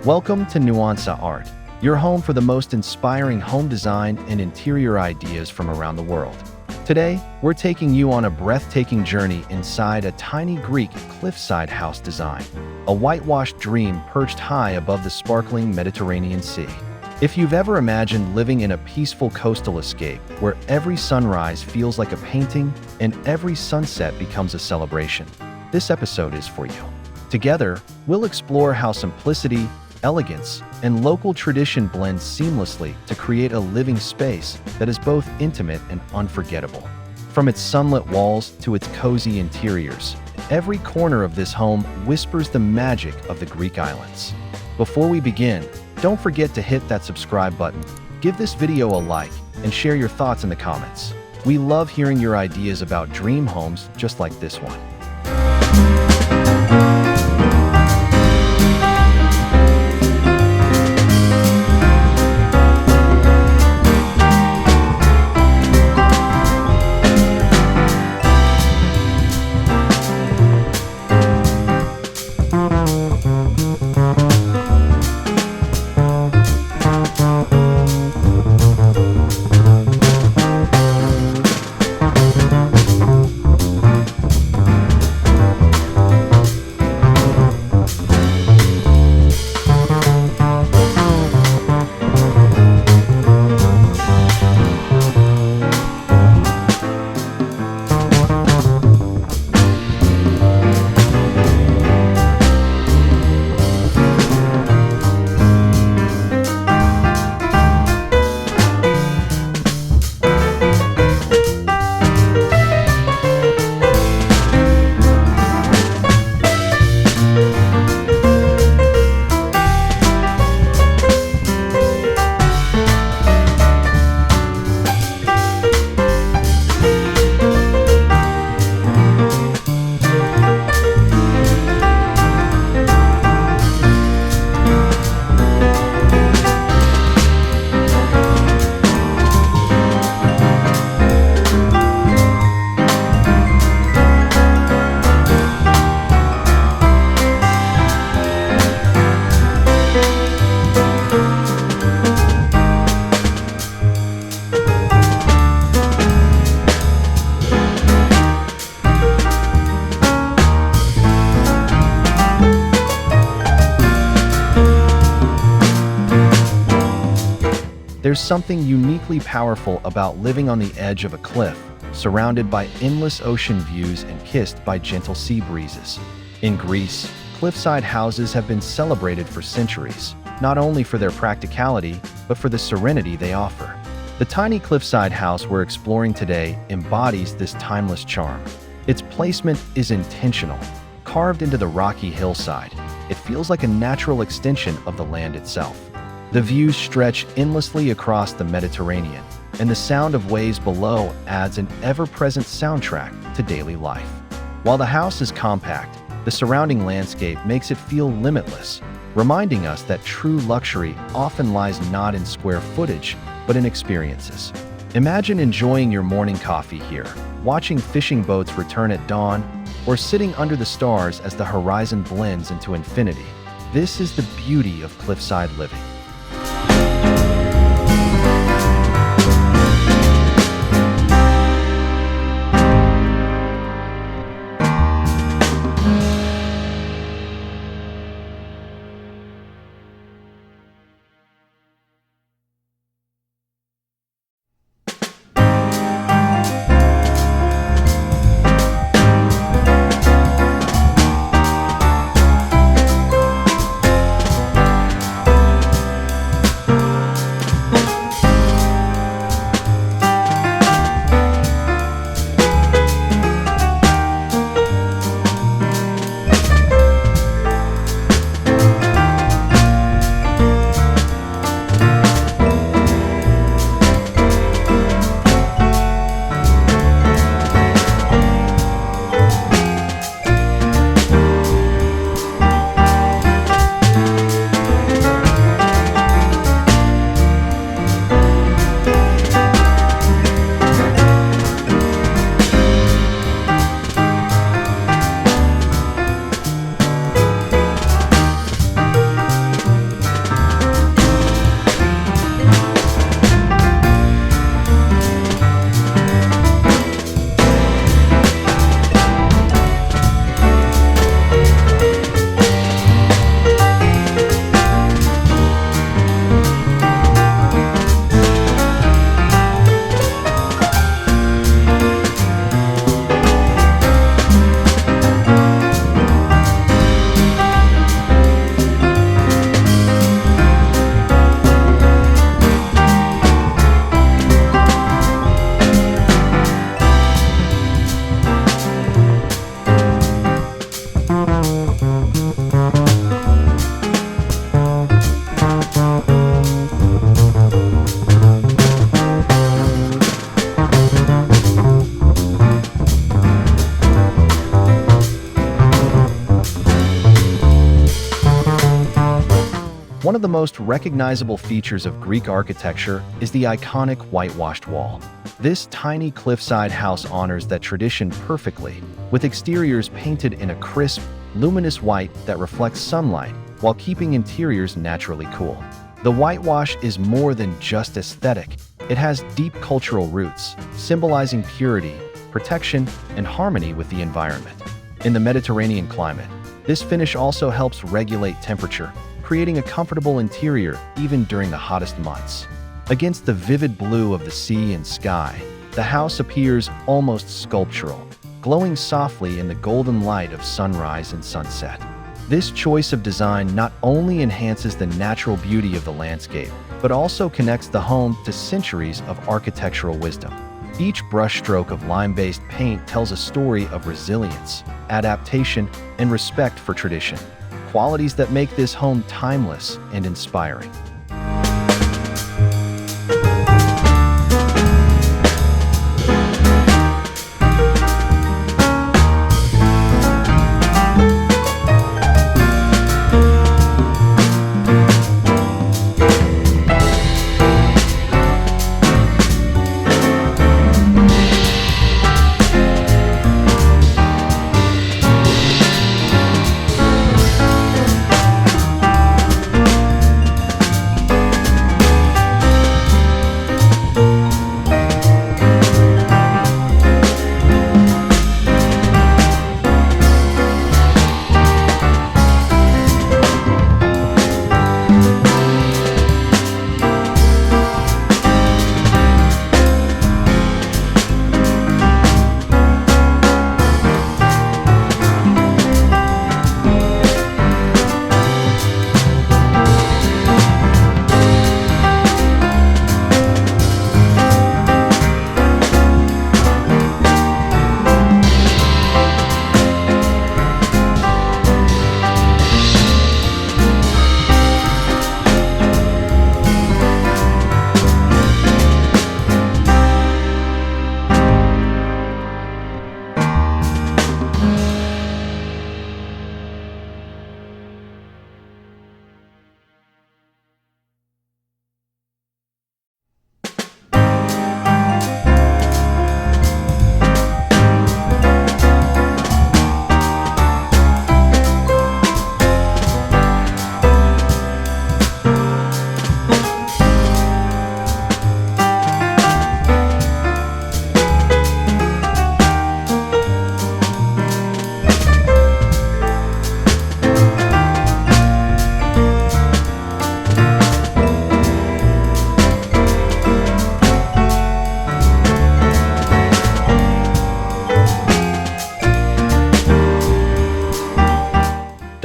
Welcome to Nuansa Art, your home for the most inspiring home design and interior ideas from around the world. Today, we're taking you on a breathtaking journey inside a tiny Greek cliffside house design, a whitewashed dream perched high above the sparkling Mediterranean Sea. If you've ever imagined living in a peaceful coastal escape where every sunrise feels like a painting and every sunset becomes a celebration, this episode is for you. Together, we'll explore how simplicity, elegance, and local tradition blend seamlessly to create a living space that is both intimate and unforgettable. From its sunlit walls to its cozy interiors, every corner of this home whispers the magic of the Greek islands. Before we begin, don't forget to hit that subscribe button, give this video a like, and share your thoughts in the comments. We love hearing your ideas about dream homes just like this one. There's something uniquely powerful about living on the edge of a cliff, surrounded by endless ocean views and kissed by gentle sea breezes. In Greece, cliffside houses have been celebrated for centuries, not only for their practicality, but for the serenity they offer. The tiny cliffside house we're exploring today embodies this timeless charm. Its placement is intentional. Carved into the rocky hillside, it feels like a natural extension of the land itself. The views stretch endlessly across the Mediterranean, and the sound of waves below adds an ever-present soundtrack to daily life. While the house is compact, the surrounding landscape makes it feel limitless, reminding us that true luxury often lies not in square footage, but in experiences. Imagine enjoying your morning coffee here, watching fishing boats return at dawn, or sitting under the stars as the horizon blends into infinity. This is the beauty of cliffside living. of the most recognizable features of Greek architecture is the iconic whitewashed wall. This tiny cliffside house honors that tradition perfectly, with exteriors painted in a crisp, luminous white that reflects sunlight while keeping interiors naturally cool. The whitewash is more than just aesthetic. It has deep cultural roots, symbolizing purity, protection, and harmony with the environment. In the Mediterranean climate, this finish also helps regulate temperature, creating a comfortable interior even during the hottest months. Against the vivid blue of the sea and sky, the house appears almost sculptural, glowing softly in the golden light of sunrise and sunset. This choice of design not only enhances the natural beauty of the landscape, but also connects the home to centuries of architectural wisdom. Each brushstroke of lime-based paint tells a story of resilience, adaptation, and respect for tradition, qualities that make this home timeless and inspiring.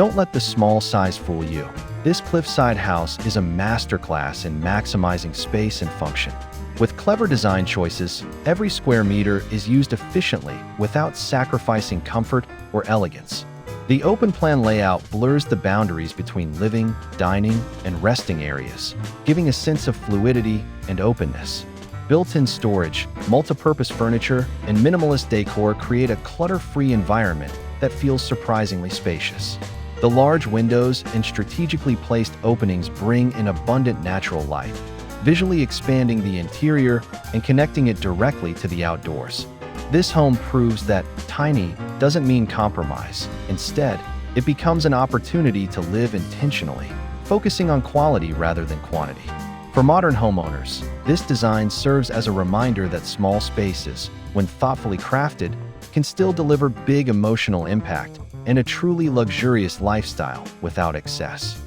Don't let the small size fool you. This cliffside house is a masterclass in maximizing space and function. With clever design choices, every square meter is used efficiently without sacrificing comfort or elegance. The open-plan layout blurs the boundaries between living, dining, and resting areas, giving a sense of fluidity and openness. Built-in storage, multi-purpose furniture, and minimalist decor create a clutter-free environment that feels surprisingly spacious. The large windows and strategically placed openings bring in abundant natural light, visually expanding the interior and connecting it directly to the outdoors. This home proves that tiny doesn't mean compromise. Instead, it becomes an opportunity to live intentionally, focusing on quality rather than quantity. For modern homeowners, this design serves as a reminder that small spaces, when thoughtfully crafted, can still deliver big emotional impact and a truly luxurious lifestyle without excess.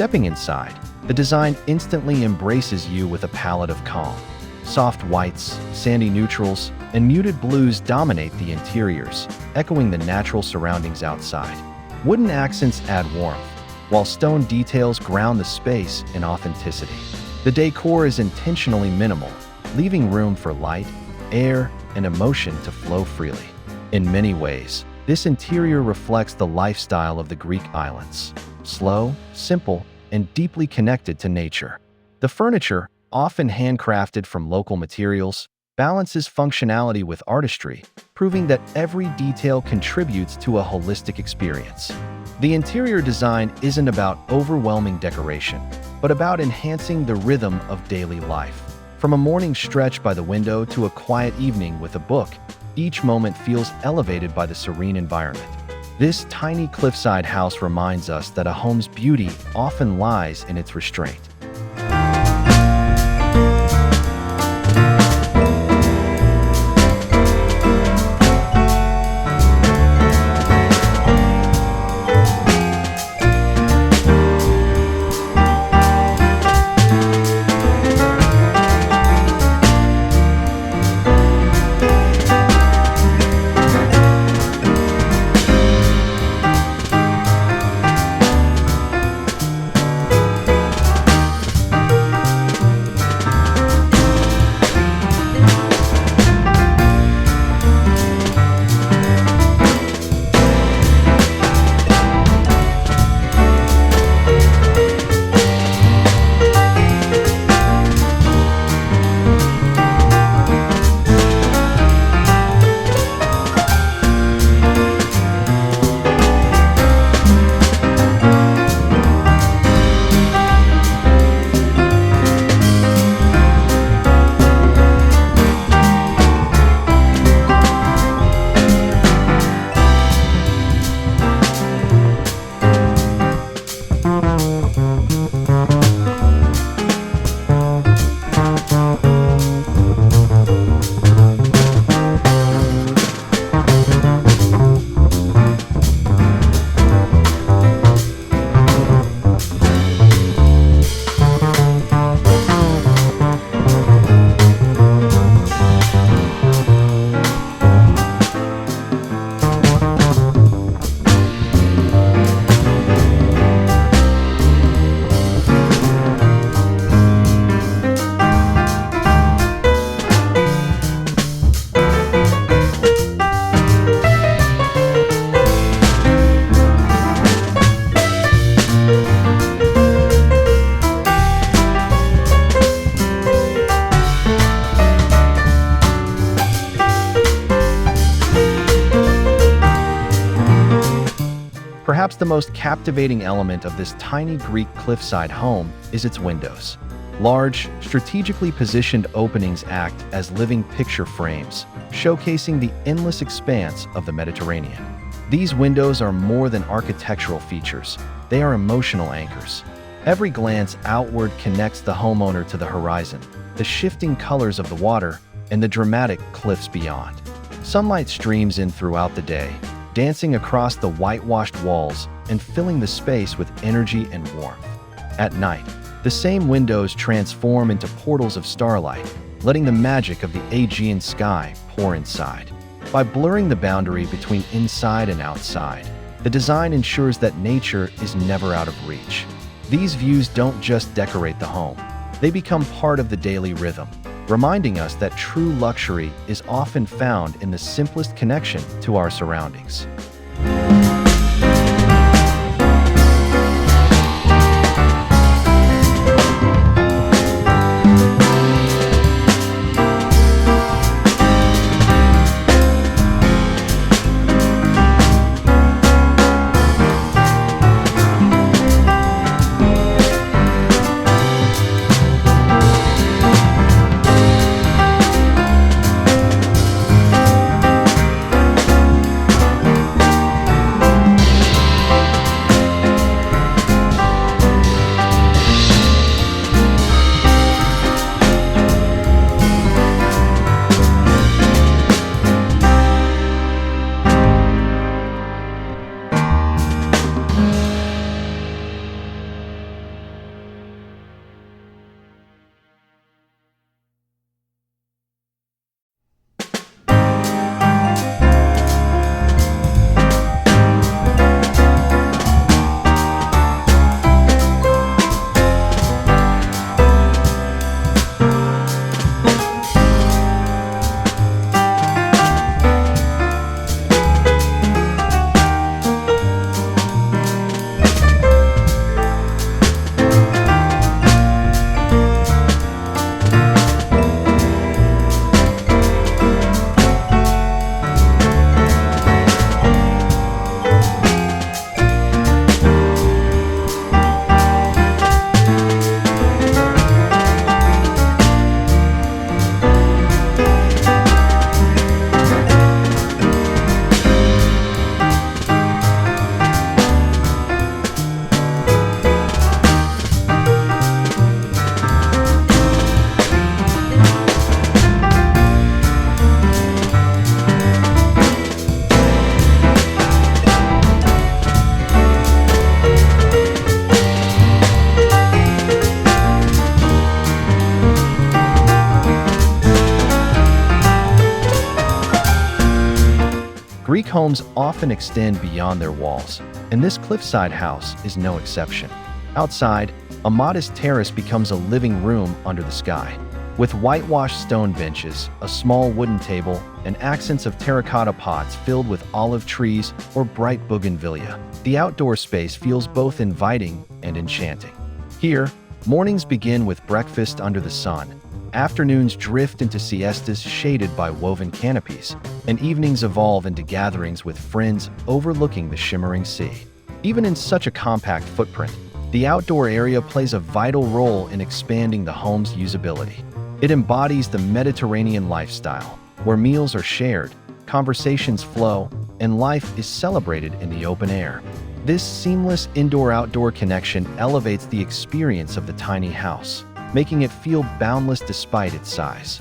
Stepping inside, the design instantly embraces you with a palette of calm. Soft whites, sandy neutrals, and muted blues dominate the interiors, echoing the natural surroundings outside. Wooden accents add warmth, while stone details ground the space in authenticity. The decor is intentionally minimal, leaving room for light, air, and emotion to flow freely. In many ways, this interior reflects the lifestyle of the Greek islands: slow, simple, and deeply connected to nature. The furniture, often handcrafted from local materials, balances functionality with artistry, proving that every detail contributes to a holistic experience. The interior design isn't about overwhelming decoration, but about enhancing the rhythm of daily life. From a morning stretch by the window to a quiet evening with a book, each moment feels elevated by the serene environment. This tiny cliffside house reminds us that a home's beauty often lies in its restraint. Perhaps the most captivating element of this tiny Greek cliffside home is its windows. Large, strategically positioned openings act as living picture frames, showcasing the endless expanse of the Mediterranean. These windows are more than architectural features, they are emotional anchors. Every glance outward connects the homeowner to the horizon, the shifting colors of the water, and the dramatic cliffs beyond. Sunlight streams in throughout the day, dancing across the whitewashed walls and filling the space with energy and warmth. At night, the same windows transform into portals of starlight, letting the magic of the Aegean sky pour inside. By blurring the boundary between inside and outside, the design ensures that nature is never out of reach. These views don't just decorate the home, they become part of the daily rhythm, reminding us that true luxury is often found in the simplest connection to our surroundings. homes often extend beyond their walls, and this cliffside house is no exception. Outside, a modest terrace becomes a living room under the sky. With whitewashed stone benches, a small wooden table, and accents of terracotta pots filled with olive trees or bright bougainvillea, the outdoor space feels both inviting and enchanting. Here, mornings begin with breakfast under the sun, afternoons drift into siestas shaded by woven canopies, and evenings evolve into gatherings with friends overlooking the shimmering sea. Even in such a compact footprint, the outdoor area plays a vital role in expanding the home's usability. It embodies the Mediterranean lifestyle, where meals are shared, conversations flow, and life is celebrated in the open air. This seamless indoor-outdoor connection elevates the experience of the tiny house, making it feel boundless despite its size.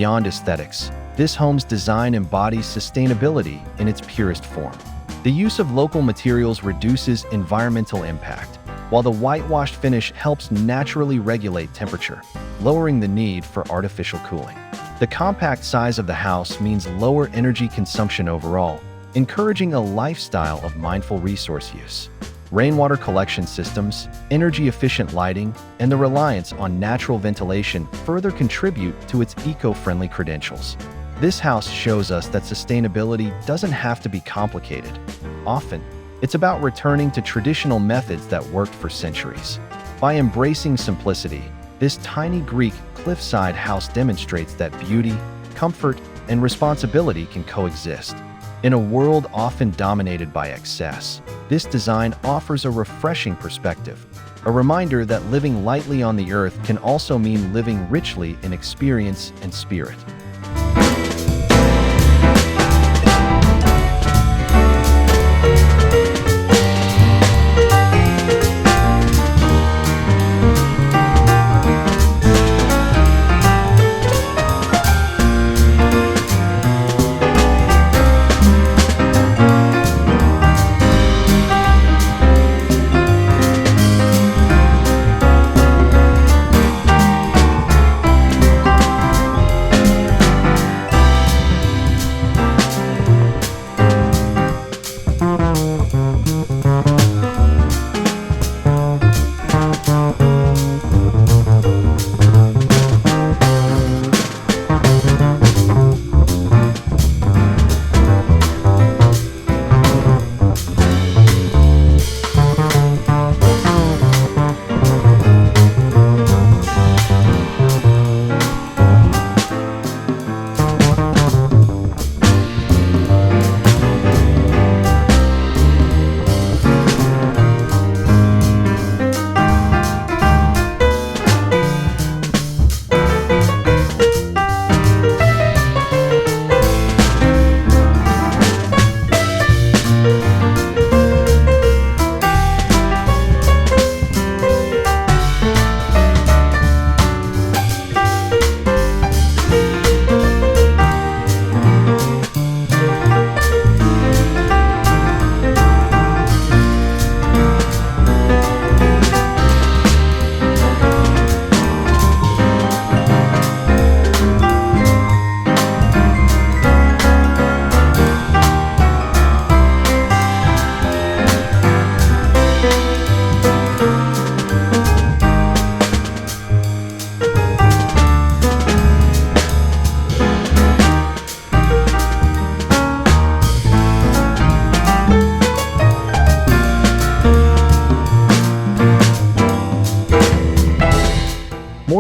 Beyond aesthetics, this home's design embodies sustainability in its purest form. The use of local materials reduces environmental impact, while the whitewashed finish helps naturally regulate temperature, lowering the need for artificial cooling. The compact size of the house means lower energy consumption overall, encouraging a lifestyle of mindful resource use. Rainwater collection systems, energy-efficient lighting, and the reliance on natural ventilation further contribute to its eco-friendly credentials. This house shows us that sustainability doesn't have to be complicated. Often, it's about returning to traditional methods that worked for centuries. By embracing simplicity, this tiny Greek cliffside house demonstrates that beauty, comfort, and responsibility can coexist. In a world often dominated by excess, this design offers a refreshing perspective, a reminder that living lightly on the earth can also mean living richly in experience and spirit.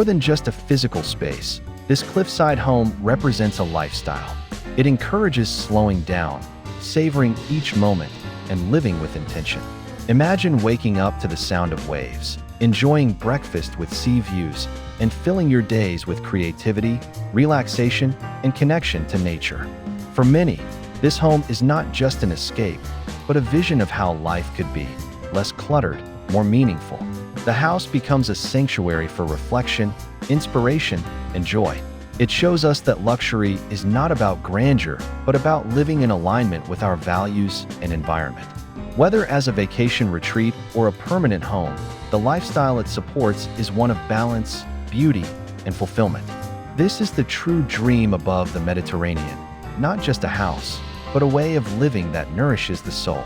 More than just a physical space, this cliffside home represents a lifestyle. It encourages slowing down, savoring each moment, and living with intention. Imagine waking up to the sound of waves, enjoying breakfast with sea views, and filling your days with creativity, relaxation, and connection to nature. For many, this home is not just an escape, but a vision of how life could be, less cluttered, more meaningful. The house becomes a sanctuary for reflection, inspiration, and joy. It shows us that luxury is not about grandeur, but about living in alignment with our values and environment. Whether as a vacation retreat or a permanent home, the lifestyle it supports is one of balance, beauty, and fulfillment. This is the true dream above the Mediterranean, not just a house, but a way of living that nourishes the soul.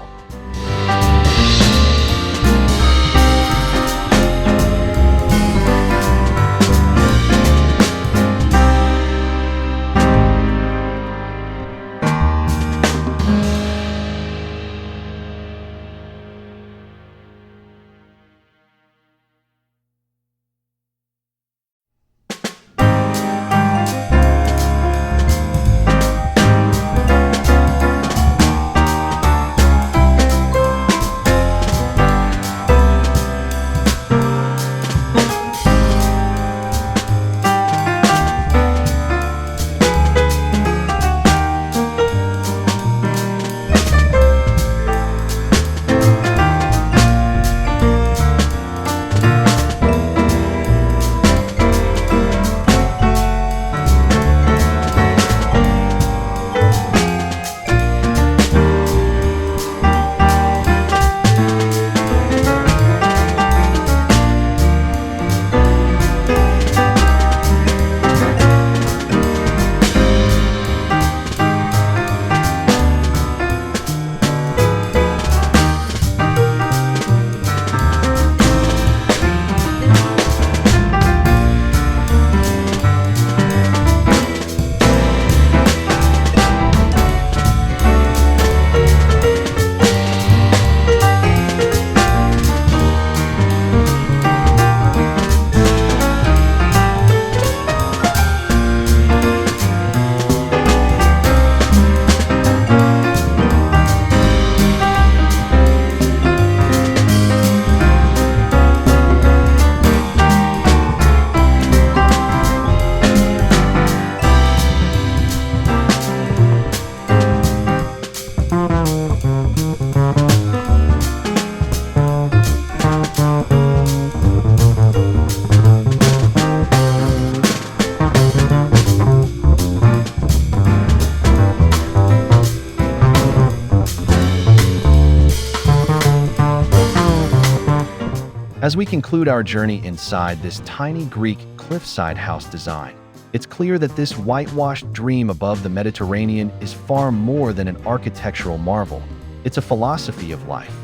As we conclude our journey inside this tiny Greek cliffside house design, it's clear that this whitewashed dream above the Mediterranean is far more than an architectural marvel. It's a philosophy of life.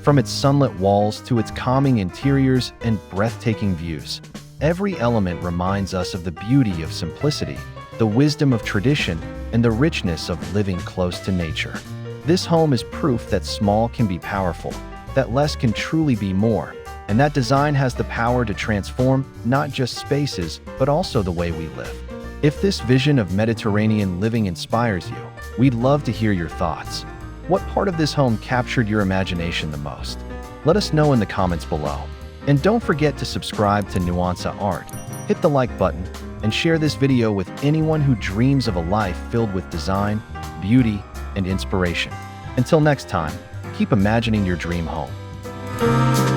From its sunlit walls to its calming interiors and breathtaking views, every element reminds us of the beauty of simplicity, the wisdom of tradition, and the richness of living close to nature. This home is proof that small can be powerful, that less can truly be more, and that design has the power to transform not just spaces, but also the way we live. If this vision of Mediterranean living inspires you, we'd love to hear your thoughts. What part of this home captured your imagination the most? Let us know in the comments below. And don't forget to subscribe to Nuansa Art, hit the like button, and share this video with anyone who dreams of a life filled with design, beauty, and inspiration. Until next time, keep imagining your dream home.